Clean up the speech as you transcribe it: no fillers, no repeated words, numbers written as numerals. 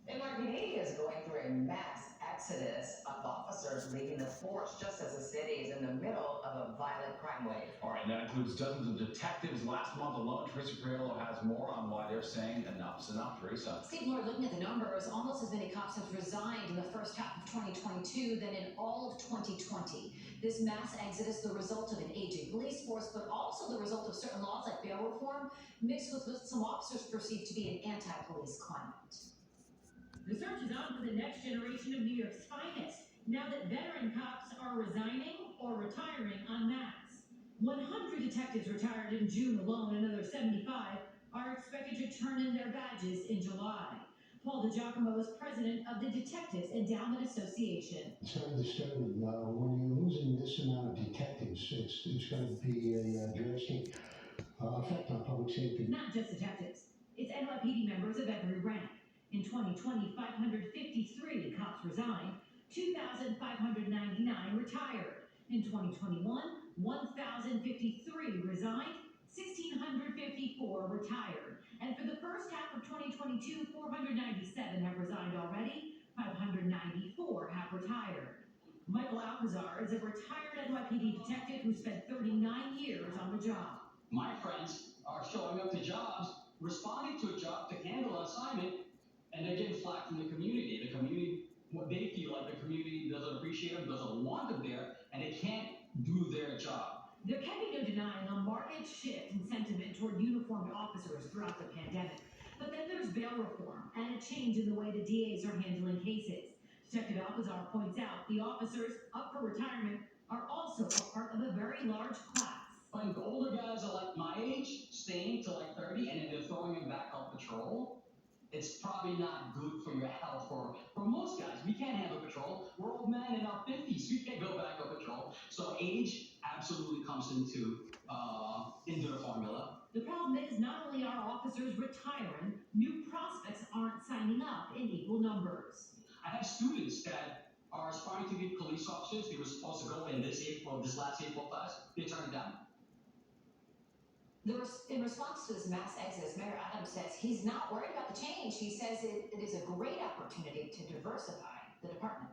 NYPD is going through a mass exodus of officers leaving the force just as the city is in the middle of a violent crime wave. All right, that includes dozens of detectives last month alone. Teresa Carrillo has more on why they're saying enough's enough. Teresa. Steve Lord, looking at the numbers, almost as many cops have resigned in the first half of 2022 than in all of 2020. This mass exodus, the result of an aging police force, but also the result of certain laws like bail reform, mixed with what some officers perceive to be an anti-police climate. The search is on for the next generation of New York's finest, now that veteran cops are resigning or retiring en masse. 100 detectives retired in June alone, another 75 are expected to turn in their badges in July. Paul DiGiacomo is president of the Detectives Endowment Association. It's very disturbing. When you're losing this amount of detectives, it's going to be a drastic effect on public safety. Not just detectives, it's NYPD members of every rank. In 2020, 553 cops resigned, 2,599 retired. In 2021, 1,053 resigned, 1,654 retired. And for the first half of 2022, 497 have resigned already, 594 have retired. Michael Alcazar is a retired NYPD detective who spent 39 years on the job. My friends are showing up to jobs, responding to a job to handle an assignment, and they're getting flack from the community. The community, what they feel like the community doesn't appreciate them, doesn't want them there, and they can't do their job. There can be no denying a marked shift in sentiment toward uniformed officers throughout the pandemic. But then there's bail reform and a change in the way the DAs are handling cases. Detective Alcazar points out the officers up for retirement are also a part of a very large class. When the older guys are like my age, staying to like 30, and then they're throwing them back on patrol, it's probably not good for your health. For most guys, we can't handle patrol. We're old men in our 50s. We can't go back on patrol. So age absolutely comes into the formula. The problem is not only are officers retiring, new prospects aren't signing up in equal numbers. I have students that are aspiring to be police officers. They were supposed to go in this last April class. They turned it down. In response to this mass exodus, Mayor Adams says he's not worried about the change. He says it is a great opportunity to diversify the department.